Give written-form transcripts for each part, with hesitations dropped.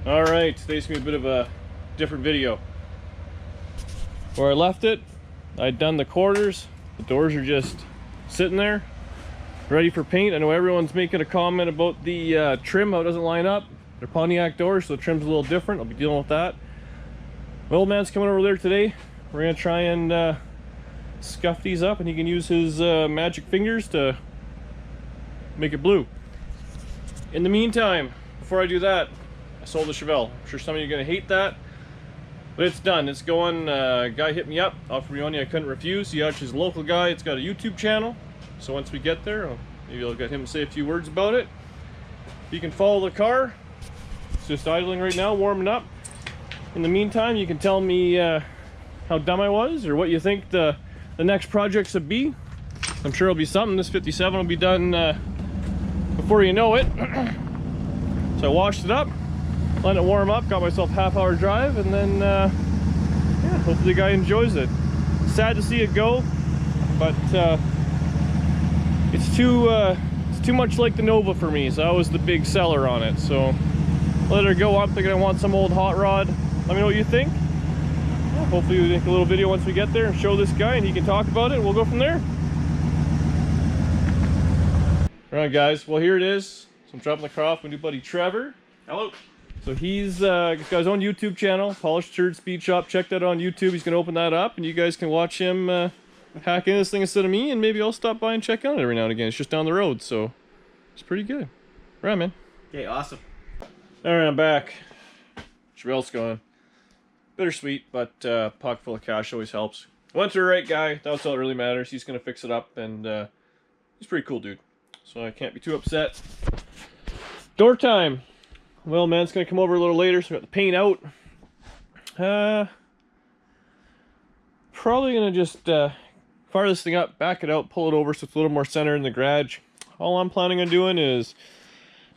Alright, today's gonna be a bit of a different video. Where I left it, I'd done the quarters. The doors are just sitting there, ready for paint. I know everyone's making a comment about the trim, how it doesn't line up. They're Pontiac doors, so the trim's a little different. I'll be dealing with that. My old man's coming over there today. We're gonna try and scuff these up, and he can use his magic fingers to make it blue. In the meantime, before I do that, I sold the Chevelle. I'm sure some of you are going to hate that, but it's done. It's going. Guy hit me up, offered me money I couldn't refuse. He actually is a local guy. It's got a YouTube channel, so once we get there, maybe I'll get him to say a few words about it. You can follow the car. It's just idling right now, warming up. In the meantime, you can tell me how dumb I was, or what you think the next projects would be. I'm sure it'll be something. This 57 will be done before you know it. So I washed it up, let it warm up, got myself a half-hour drive, and then yeah, hopefully the guy enjoys it. Sad to see it go, but it's too much like the Nova for me, so I was the big seller on it. So let her go. I'm thinking I want some old hot rod. Let me know what you think. Yeah, hopefully we'll make a little video once we get there and show this guy, and he can talk about it, and we'll go from there. Alright guys, well here it is. So I'm dropping the car off with my new buddy Trevor. Hello. So he's got his own YouTube channel, Polished Turd Speed Shop. Check that out on YouTube. He's going to open that up, and you guys can watch him hack in this thing instead of me, and maybe I'll stop by and check out it every now and again. It's just down the road, so it's pretty good. Right, man. Okay, awesome. Alright, I'm back. Chevelle's gone. Bittersweet, but pocket full of cash always helps. Went to the right guy. That's all that really matters. He's going to fix it up, and he's a pretty cool dude. So I can't be too upset. Door time. Well, man's gonna come over a little later, so I got the paint out. Probably gonna just fire this thing up, back it out, pull it over so it's a little more centered in the garage. All I'm planning on doing is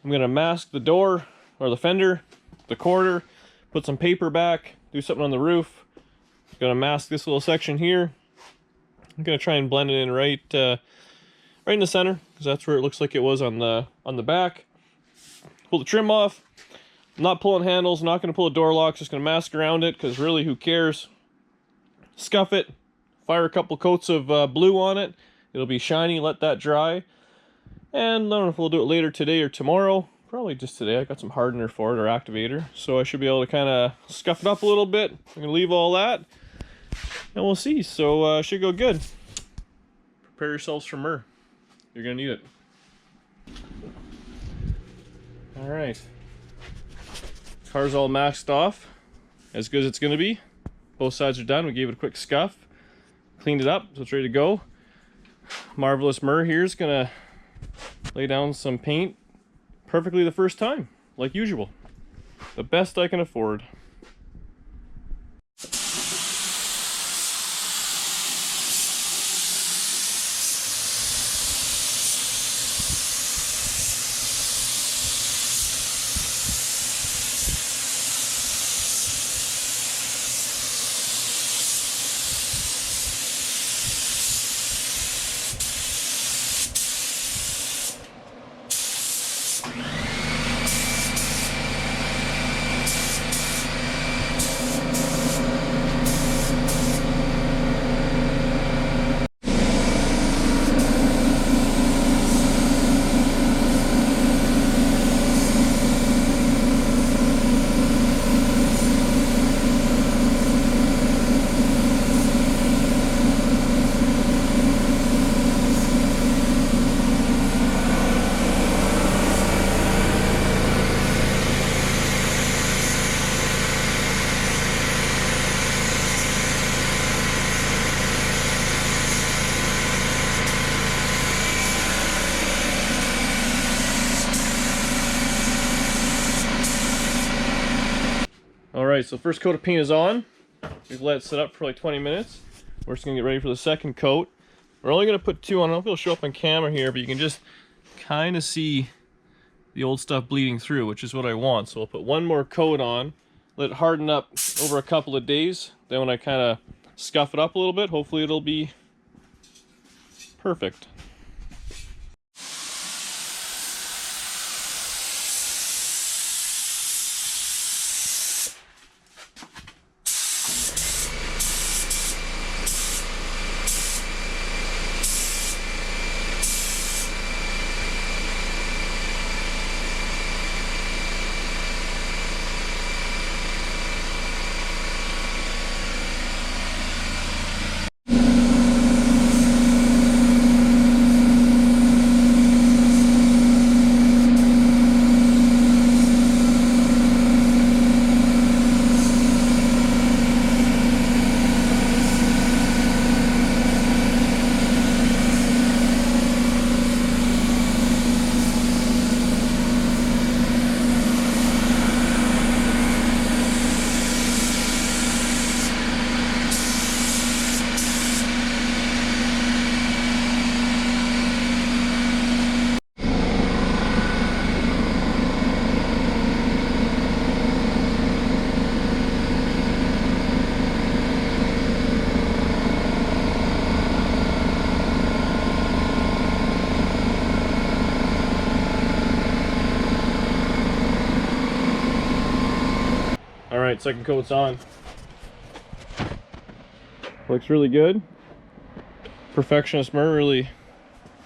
I'm gonna mask the door or the fender, the quarter, put some paper back, do something on the roof. Gonna mask this little section here. I'm gonna try and blend it in right in the center, because that's where it looks like it was on the back. Pull the trim off. I'm not pulling handles, I'm not going to pull a door lock, just going to mask around it, because really, who cares? Scuff it, fire a couple coats of blue on it. It'll be shiny, let that dry. And I don't know if we'll do it later today or tomorrow. Probably just today. I got some hardener for it, or activator. So I should be able to kind of scuff it up a little bit. I'm going to leave all that, and we'll see. So should go good. Prepare yourselves for myrrh. You're gonna need it. Alright. Car's all maxed off. As good as it's gonna be. Both sides are done. We gave it a quick scuff. Cleaned it up, so it's ready to go. Marvelous Myrrh here is gonna lay down some paint perfectly the first time, like usual. The best I can afford. Alright, so the first coat of paint is on. We've let it sit up for like 20 minutes. We're just going to get ready for the second coat. We're only going to put two on. I don't know if it'll show up on camera here, but you can just kind of see the old stuff bleeding through, which is what I want. So we'll put one more coat on, let it harden up over a couple of days. Then when I kind of scuff it up a little bit, hopefully it'll be perfect. All right, second coat's on. Looks really good. Perfectionist Mur really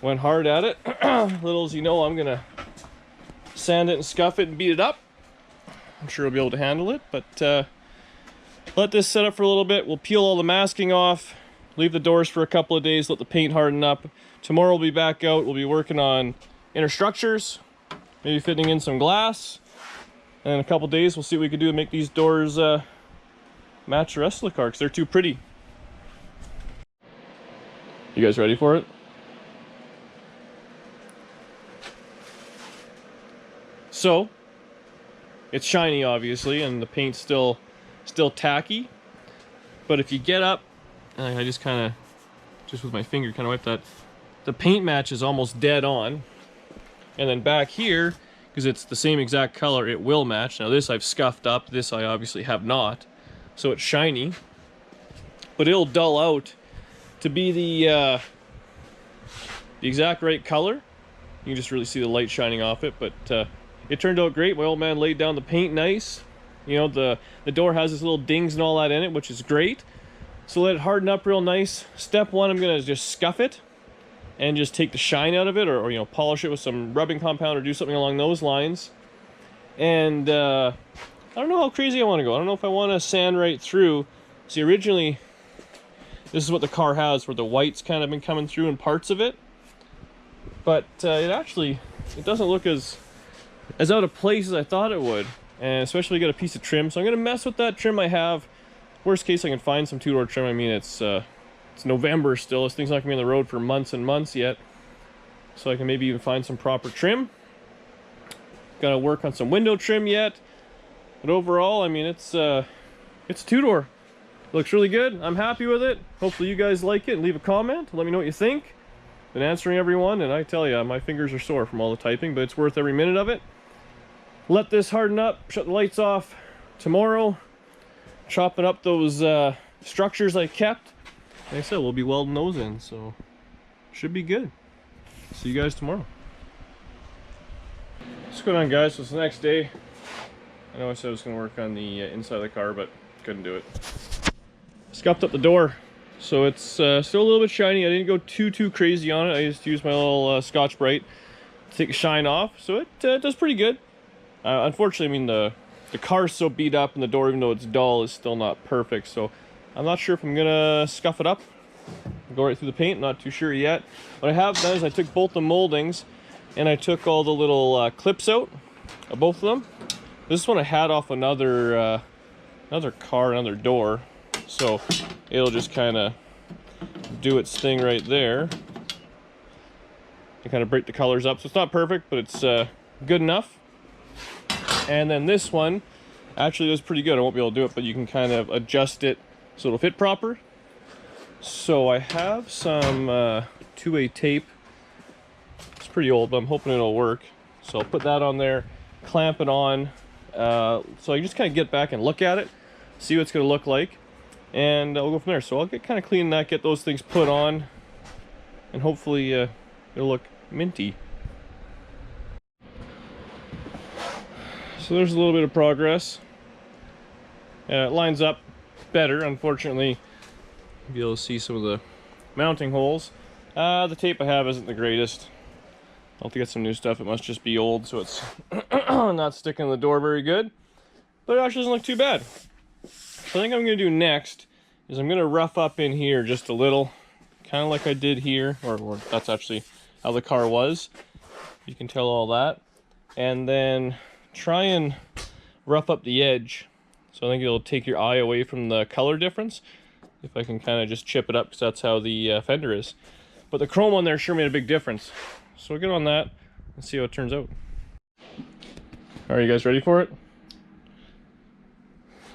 went hard at it. Little as you know, I'm gonna sand it and scuff it and beat it up. I'm sure we'll be able to handle it, but let this set up for a little bit. We'll peel all the masking off, leave the doors for a couple of days, let the paint harden up. Tomorrow we'll be back out. We'll be working on inner structures, maybe fitting in some glass. And in a couple of days, we'll see what we can do to make these doors match the rest of the car, because they're too pretty. You guys ready for it? So, it's shiny obviously, and the paint's still tacky. But if you get up, and I just with my finger kind of wipe that, the paint match is almost dead on. And then back here, because it's the same exact color, it will match. Now this I've scuffed up, this I obviously have not. So it's shiny, but it'll dull out to be the exact right color. You can just really see the light shining off it, but it turned out great. My old man laid down the paint nice. You know, the door has this little dings and all that in it, which is great. So let it harden up real nice. Step one, I'm gonna just scuff it and just take the shine out of it, or you know, polish it with some rubbing compound or do something along those lines. And I don't know how crazy I want to go. I don't know if I want to sand right through. See, originally this is what the car has, where the white's kind of been coming through in parts of it. But it doesn't look as out of place as I thought it would. And especially get a piece of trim. So I'm going to mess with that trim I have. Worst case, I can find some two-door trim. I mean, it's November still. This thing's not going to be on the road for months and months yet. So I can maybe even find some proper trim. Got to work on some window trim yet. But overall, I mean, it's two-door. Looks really good. I'm happy with it. Hopefully you guys like it, and leave a comment. Let me know what you think. Been answering everyone, and I tell you, my fingers are sore from all the typing, but it's worth every minute of it. Let this harden up, shut the lights off tomorrow. Chopping up those structures I kept. Like I said, we'll be welding those in, so should be good. See you guys tomorrow. What's going on, guys? So it's the next day. I know I said I was going to work on the inside of the car, but couldn't do it. Scuffed up the door, so it's still a little bit shiny. I didn't go too crazy on it. I just used my little Scotch Brite to take the shine off, so it does pretty good. Unfortunately, I mean, the car's so beat up, and the door, even though it's dull, is still not perfect. So I'm not sure if I'm gonna scuff it up, go right through the paint. Not too sure yet. What I have done is I took both the moldings, and I took all the little clips out of both of them. This one I had off another car, another door. So it'll just kind of do its thing right there to kind of break the colors up. So it's not perfect, but it's good enough. And then this one actually was pretty good. I won't be able to do it, but you can kind of adjust it so it'll fit proper. So I have some 2-way tape. It's pretty old, but I'm hoping it'll work. So I'll put that on there, clamp it on, so I can just kind of get back and look at it, see what it's going to look like. And we'll go from there. So I'll get kind of clean that, get those things put on, and hopefully it'll look minty. So there's a little bit of progress. It lines up better. Unfortunately, you'll be able to see some of the mounting holes. The tape I have isn't the greatest. I'll have to get some new stuff. It must just be old, so it's not sticking in the door very good. But it actually doesn't look too bad. So I think I'm going to do next is I'm going to rough up in here just a little, kind of like I did here, or that's actually how the car was. You can tell all that. And then try and rough up the edge. So I think it'll take your eye away from the color difference. If I can kind of just chip it up, because that's how the fender is. But the chrome on there sure made a big difference. So we'll get on that and see how it turns out. Are you guys ready for it?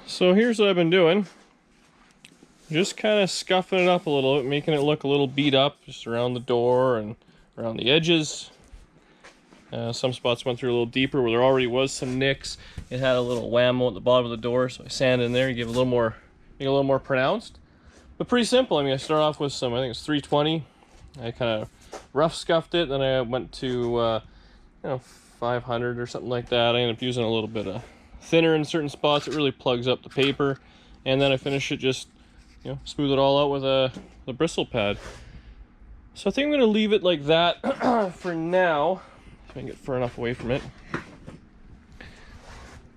So here's what I've been doing. Just kind of scuffing it up a little bit, making it look a little beat up, just around the door and around the edges. Some spots went through a little deeper where there already was some nicks. It had a little whammo at the bottom of the door, so I sanded in there and give it a little more, make it a little more pronounced. But pretty simple. I mean, I start off with some, I think it's 320. I kind of rough scuffed it, then I went to, 500 or something like that. I ended up using a little bit of thinner in certain spots, it really plugs up the paper. And then I finish it, just, you know, smooth it all out with the bristle pad. So I think I'm going to leave it like that for now. If I can get far enough away from it.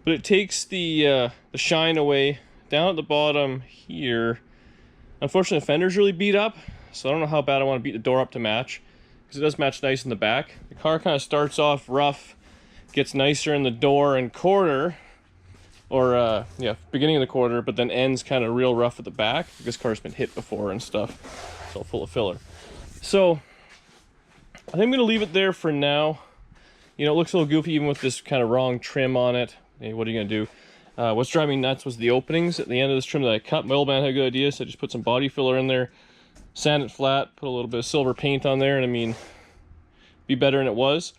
But it takes the shine away. Down at the bottom here, unfortunately the fender's really beat up, so I don't know how bad I want to beat the door up to match, because it does match nice in the back. The car kind of starts off rough, gets nicer in the door and quarter, or yeah, beginning of the quarter, but then ends kind of real rough at the back. This car's been hit before and stuff. It's all full of filler. So I think I'm going to leave it there for now. You know, it looks a little goofy even with this kind of wrong trim on it. Hey, what are you going to do? What's driving me nuts was the openings at the end of this trim that I cut. My old man had a good idea, so I just put some body filler in there, sand it flat, put a little bit of silver paint on there, and I mean, be better than it was.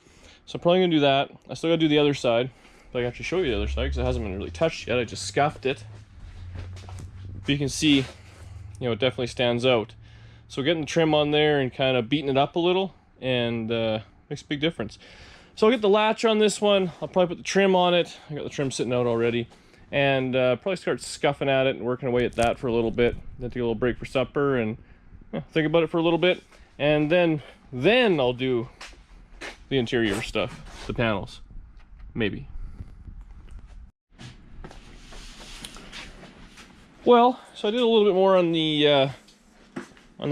So I'm probably going to do that. I still got to do the other side, but I can actually show you the other side because it hasn't been really touched yet. I just scuffed it. But you can see, you know, it definitely stands out. So getting the trim on there and kind of beating it up a little, and makes a big difference. So I'll get the latch on this one. I'll probably put the trim on it. I got the trim sitting out already. And probably start scuffing at it and working away at that for a little bit. Then take a little break for supper and think about it for a little bit. And then I'll do the interior stuff, the panels, maybe. Well, so I did a little bit more on the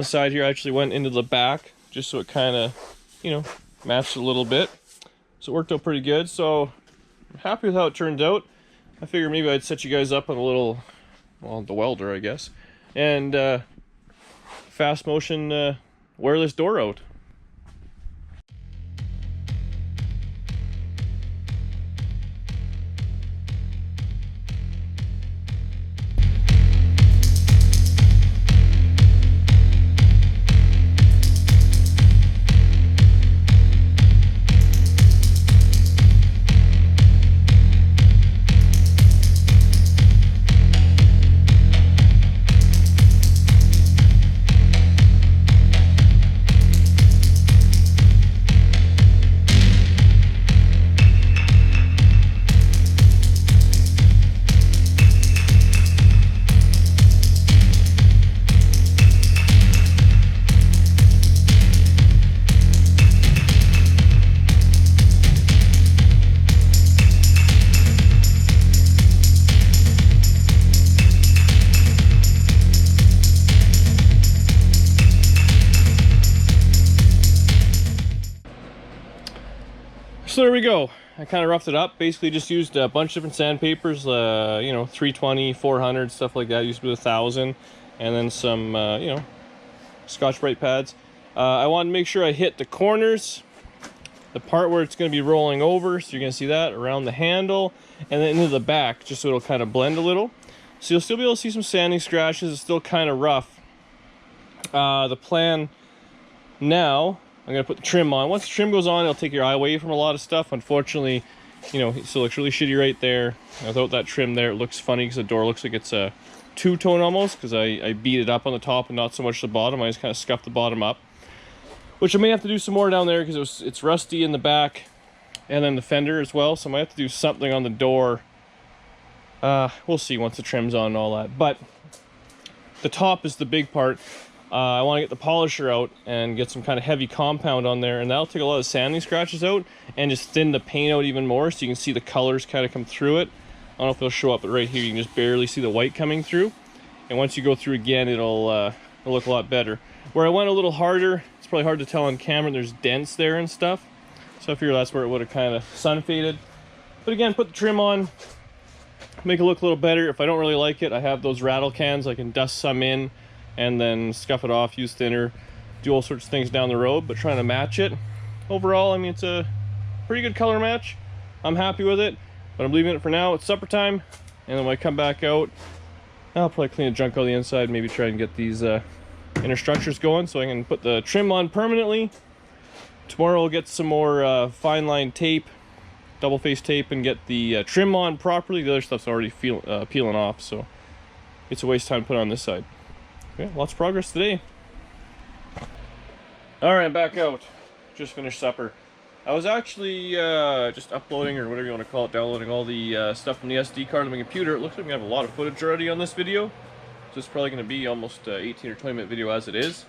side here. I actually went into the back just so it kind of, you know, matched a little bit. So it worked out pretty good. So I'm happy with how it turned out. I figured maybe I'd set you guys up on a little, well, the welder, I guess, and fast motion wear this door out. So there we go. I kind of roughed it up. Basically just used a bunch of different sandpapers, you know, 320, 400, stuff like that. Used to be 1,000. And then some, you know, Scotch-Brite pads. I wanted to make sure I hit the corners, the part where it's going to be rolling over, so you're going to see that around the handle, and then into the back, just so it'll kind of blend a little. So you'll still be able to see some sanding scratches. It's still kind of rough. The plan now, I'm going to put the trim on. Once the trim goes on, it'll take your eye away from a lot of stuff. Unfortunately, you know, it still looks really shitty right there. Without that trim there, it looks funny because the door looks like it's a two-tone almost, because I beat it up on the top and not so much the bottom. I just kind of scuffed the bottom up, which I may have to do some more down there because it's rusty in the back and then the fender as well. So I might have to do something on the door. We'll see once the trim's on and all that. But the top is the big part. I want to get the polisher out and get some kind of heavy compound on there, and that'll take a lot of sanding scratches out and just thin the paint out even more so you can see the colors kind of come through it. I don't know if it'll show up, but right here you can just barely see the white coming through. And once you go through again, it'll look a lot better. Where I went a little harder, it's probably hard to tell on camera, there's dents there and stuff. So I figure that's where it would have kind of sun faded. But again, put the trim on, make it look a little better. If I don't really like it, I have those rattle cans. I can dust some in and then scuff it off, use thinner, do all sorts of things down the road, but trying to match it. Overall, I mean, it's a pretty good color match. I'm happy with it, but I'm leaving it for now. It's supper time, and then when I come back out, I'll probably clean the junk out of the inside, maybe try and get these inner structures going so I can put the trim on permanently. Tomorrow I'll get some more fine line tape, double face tape, and get the trim on properly. The other stuff's already peeling off, so it's a waste of time to put on this side. Okay, lots of progress today. All right, back out. Just finished supper. I was actually just uploading, or whatever you want to call it, downloading all the stuff from the SD card on my computer. It looks like we have a lot of footage already on this video. So it's probably going to be almost 18 or 20 minute video as it is.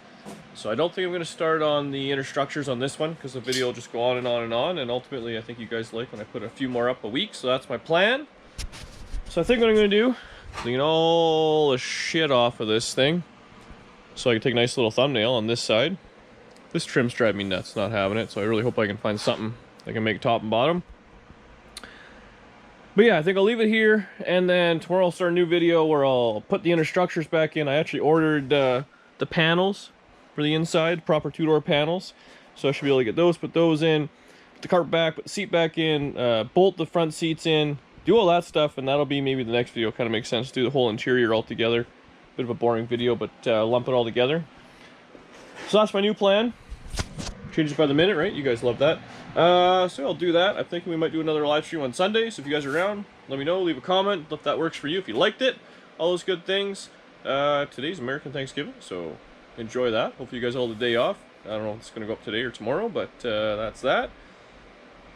So I don't think I'm going to start on the inner structures on this one, because the video will just go on and on and on. And ultimately, I think you guys like when I put a few more up a week. So that's my plan. So I think what I'm going to do, clean all the shit off of this thing, so I can take a nice little thumbnail on this side. This trim's driving me nuts, not having it, so I really hope I can find something that can make top and bottom. But yeah, I think I'll leave it here, and then tomorrow I'll start a new video where I'll put the inner structures back in. I actually ordered the panels for the inside, proper two-door panels, so I should be able to get those, put those in, put the cart back, put the seat back in, bolt the front seats in, do all that stuff, and that'll be maybe the next video. Kind of makes sense to do the whole interior all together. Bit of a boring video, but lump it all together. So that's my new plan. Changes by the minute, right? You guys love that. So I'll do that. I'm thinking we might do another live stream on Sunday, so if you guys are around, let me know, leave a comment if that works for you, if you liked it, all those good things. Today's American Thanksgiving, so enjoy that. Hopefully you guys all have the day off. I don't know if it's going to go up today or tomorrow, but that's that.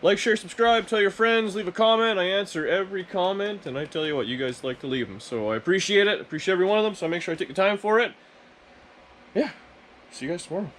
Like, share, subscribe, tell your friends, leave a comment. I answer every comment, and I tell you what, you guys like to leave them. So I appreciate it. Appreciate every one of them, so I make sure I take the time for it. Yeah. See you guys tomorrow.